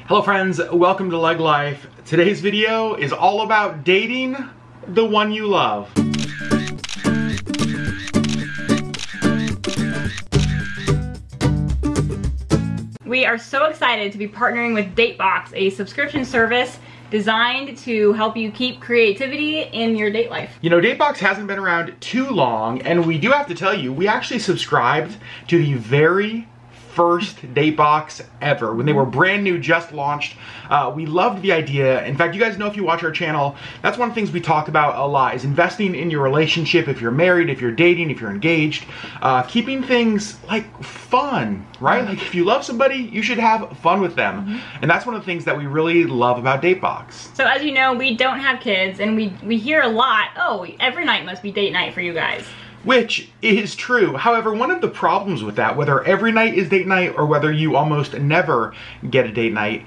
Hello friends, welcome to LeggLife. Today's video is all about dating the one you love. We are so excited to be partnering with Datebox, a subscription service designed to help you keep creativity in your date life. You know, Datebox hasn't been around too long, and we do have to tell you, we actually subscribed to the very first Datebox ever. When they were brand new, just launched. We loved the idea. In fact, you guys know if you watch our channel, that's one of the things we talk about a lot, is investing in your relationship. If you're married, if you're dating, if you're engaged, keeping things like fun, right? Like if you love somebody, you should have fun with them. And that's one of the things that we really love about Datebox. So as you know, we don't have kids, and we hear a lot, oh, every night must be date night for you guys. Which is true. However, one of the problems with that, whether every night is date night or whether you almost never get a date night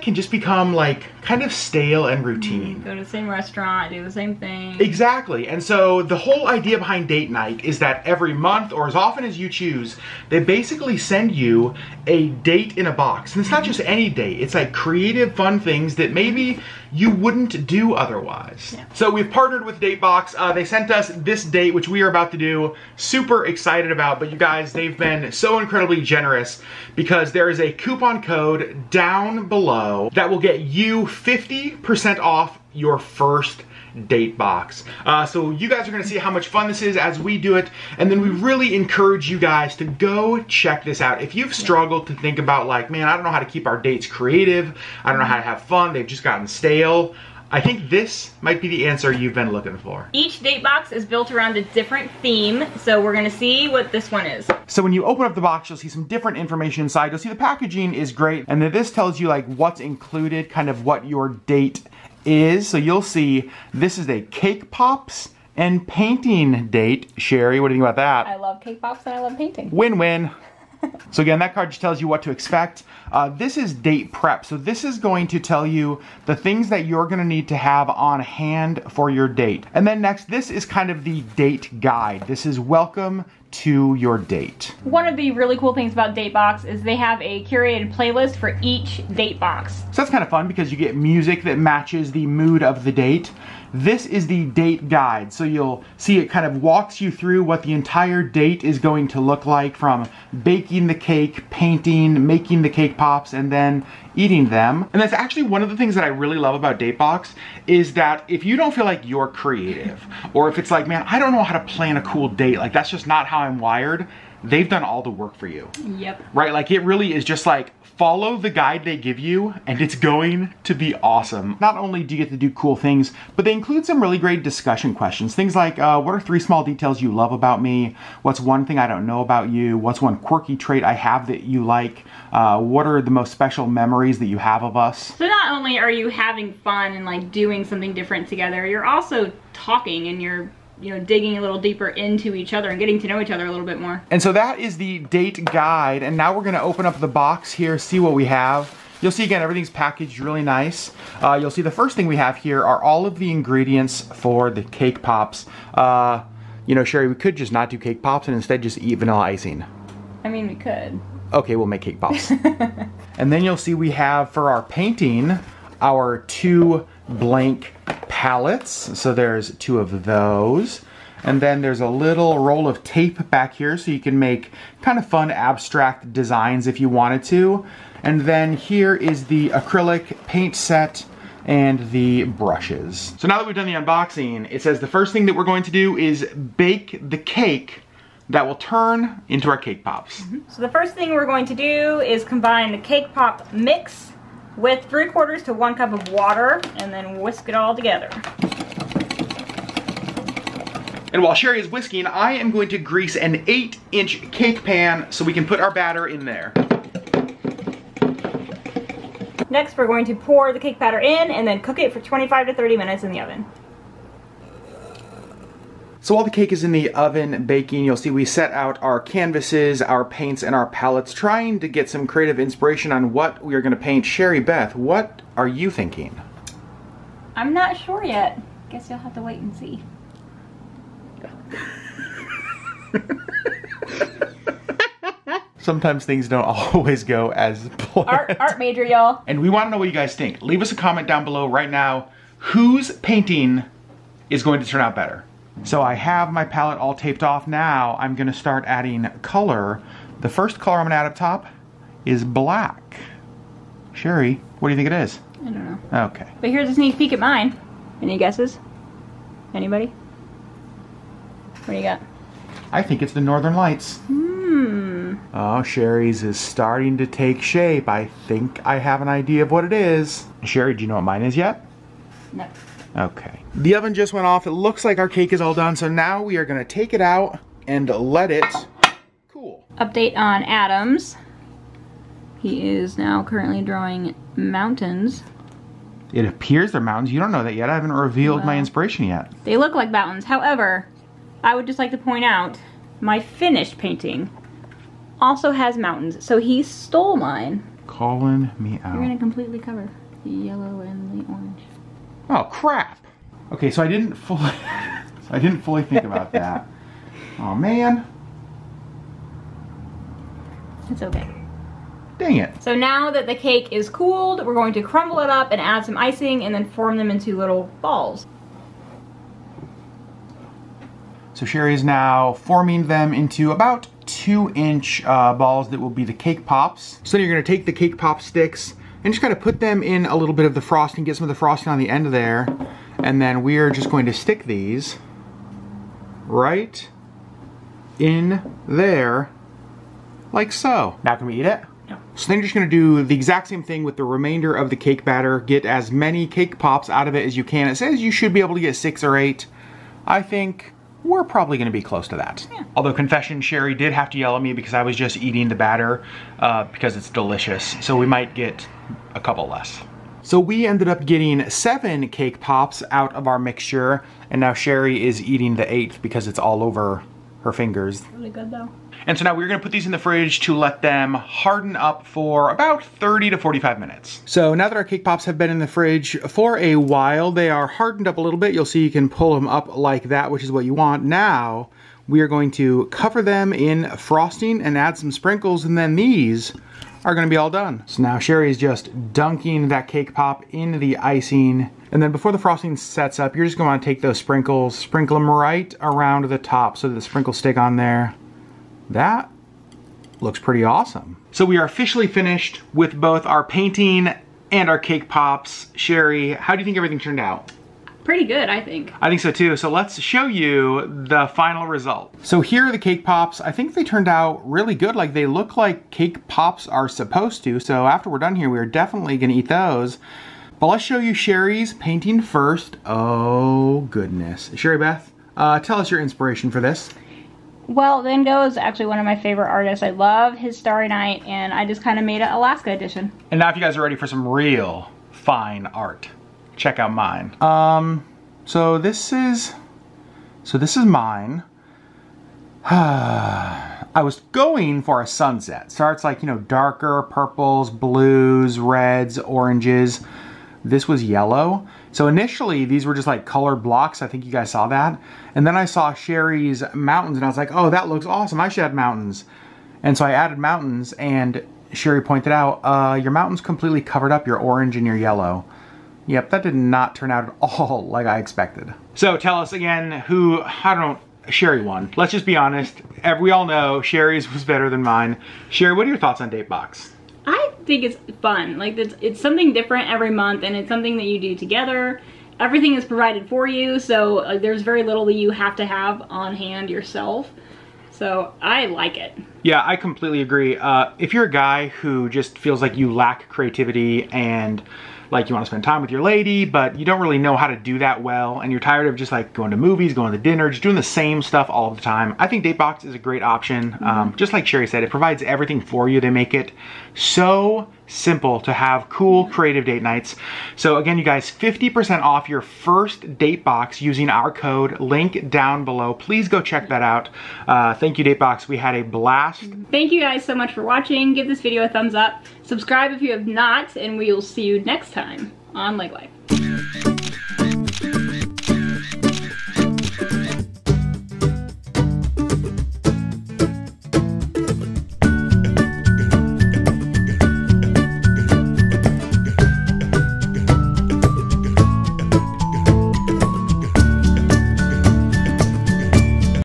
can just become like kind of stale and routine. Go to the same restaurant, do the same thing. Exactly. And so the whole idea behind date night is that every month, or as often as you choose, they basically send you a date in a box. And it's not just any date, it's like creative, fun things that maybe you wouldn't do otherwise. Yeah. So we've partnered with Datebox. They sent us this date, which we are about to do. Super excited about, but you guys, they've been so incredibly generous because there is a coupon code down below that will get you 50% off your first Datebox. So you guys are gonna see how much fun this is as we do it, and then we really encourage you guys to go check this out. If you've struggled to think about like, man, I don't know how to keep our dates creative, I don't know how to have fun, they've just gotten stale, I think this might be the answer you've been looking for. Each Datebox is built around a different theme, so we're gonna see what this one is. So when you open up the box, you'll see some different information inside. You'll see the packaging is great, and then this tells you like what's included, kind of what your date is. So you'll see this is a cake pops and painting date. Sherry, what do you think about that? I love cake pops and I love painting. Win-win. So again, that card just tells you what to expect. This is date prep. So this is going to tell you the things that you're gonna need to have on hand for your date. And then next, this is kind of the date guide. This is welcome to your date. One of the really cool things about Datebox is they have a curated playlist for each Datebox. So that's kind of fun because you get music that matches the mood of the date. This is the date guide, so you'll see it kind of walks you through what the entire date is going to look like, from baking the cake, painting, making the cake pops, and then eating them. And that's actually one of the things that I really love about Datebox, is that if you don't feel like you're creative, or if it's like, man, I don't know how to plan a cool date, like that's just not how I'm wired, they've done all the work for you. Yep. Right, like it really is just like, follow the guide they give you and it's going to be awesome. Not only do you get to do cool things, but they include some really great discussion questions. Things like, what are 3 small details you love about me? What's one thing I don't know about you? What's one quirky trait I have that you like? What are the most special memories that you have of us? So not only are you having fun and like doing something different together, you're also talking and you're digging a little deeper into each other and getting to know each other a little bit more. And so that is the date guide, and now we're gonna open up the box here, see what we have. You'll see again, everything's packaged really nice. You'll see the first thing we have here are all of the ingredients for the cake pops. You know, Sherry, we could just not do cake pops and instead just eat vanilla icing. I mean, we could. Okay, we'll make cake pops. And then you'll see we have for our painting, our 2 blank palettes. So there's 2 of those. And then there's a little roll of tape back here so you can make kind of fun abstract designs if you wanted to. And then here is the acrylic paint set and the brushes. So now that we've done the unboxing, it says the first thing that we're going to do is bake the cake that will turn into our cake pops. So the first thing we're going to do is combine the cake pop mix with 3/4 to 1 cup of water, and then whisk it all together. And while Sherry is whisking, I am going to grease an 8-inch cake pan so we can put our batter in there. Next, we're going to pour the cake batter in and then cook it for 25 to 30 minutes in the oven. So while the cake is in the oven baking, you'll see we set out our canvases, our paints, and our palettes, trying to get some creative inspiration on what we are going to paint. Sherry Beth, what are you thinking? I'm not sure yet. Guess you'll have to wait and see. Sometimes things don't always go as planned. Art major, y'all. And we want to know what you guys think. Leave us a comment down below right now. Whose painting is going to turn out better? So I have my palette all taped off now. I'm gonna start adding color. The first color I'm gonna add up top is black. Sherry, what do you think it is? I don't know. Okay. But here's a sneak peek at mine. Any guesses? Anybody? What do you got? I think it's the Northern Lights. Oh, Sherry's is starting to take shape. I think I have an idea of what it is. Sherry, do you know what mine is yet? No. Okay. The oven just went off. It looks like our cake is all done. So now we are going to take it out and let it cool. Update on Adams. He is now currently drawing mountains. It appears they're mountains. You don't know that yet. I haven't revealed my inspiration yet. They look like mountains. However, I would just like to point out my finished painting also has mountains. So he stole mine. Calling me out. You're going to completely cover the yellow and the orange. Oh crap! Okay, so I didn't fully think about that. Oh man! It's okay. Dang it! So now that the cake is cooled, we're going to crumble it up and add some icing, and then form them into little balls. So Sherry is now forming them into about 2-inch balls that will be the cake pops. So then you're going to take the cake pop sticks and just kind of put them in a little bit of the frosting, get some of the frosting on the end of there, and then we are just going to stick these right in there, like so. Now can we eat it? No. So then you're just going to do the exact same thing with the remainder of the cake batter. Get as many cake pops out of it as you can. It says you should be able to get 6 or 8. I think we're probably going to be close to that. Yeah. Although confession, Sherry did have to yell at me because I was just eating the batter because it's delicious. So we might get a couple less. So we ended up getting 7 cake pops out of our mixture, and now Sherry is eating the 8th because it's all over her fingers. Really good though. And so now we're gonna put these in the fridge to let them harden up for about 30 to 45 minutes. So now that our cake pops have been in the fridge for a while, they are hardened up a little bit. You'll see you can pull them up like that, which is what you want. Now we are going to cover them in frosting and add some sprinkles, and then these are gonna be all done. So now Sherry is just dunking that cake pop into the icing. And then before the frosting sets up, you're just gonna wanna take those sprinkles, sprinkle them right around the top so that the sprinkles stick on there. That looks pretty awesome. So we are officially finished with both our painting and our cake pops. Sherry, how do you think everything turned out? Pretty good, I think. I think so too. So let's show you the final result. So here are the cake pops. I think they turned out really good. Like, they look like cake pops are supposed to. So after we're done here, we're definitely gonna eat those. But let's show you Sherry's painting first. Oh goodness. Sherry Beth, tell us your inspiration for this. Well, Van Gogh is actually one of my favorite artists. I love his Starry Night, and I just kind of made an Alaska edition. And now if you guys are ready for some real fine art, check out mine. So this is mine. I was going for a sunset. Starts like, you know, darker purples, blues, reds, oranges. This was yellow. So initially these were just like colored blocks. I think you guys saw that. And then I saw Sherry's mountains and I was like, oh, that looks awesome. I should add mountains. And so I added mountains, and Sherry pointed out, your mountains completely covered up your orange and your yellow. Yep, that did not turn out at all like I expected. So tell us again who, I don't know, Sherry won. Let's just be honest. We all know Sherry's was better than mine. Sherry, what are your thoughts on Datebox? I think it's fun. Like, it's something different every month, and it's something that you do together. Everything is provided for you, so there's very little that you have to have on hand yourself. So I like it. Yeah, I completely agree. If you're a guy who just feels like you lack creativity and like you want to spend time with your lady, but you don't really know how to do that well, and you're tired of just like going to movies, going to dinner, just doing the same stuff all the time, I think Datebox is a great option. Just like Sherry said, it provides everything for you. They make it so simple to have cool, creative date nights. So again, you guys, 50% off your first Datebox using our code, link down below. Please go check that out. Thank you, Datebox. We had a blast. Thank you guys so much for watching. Give this video a thumbs up. Subscribe if you have not, and we will see you next time on LeggLife.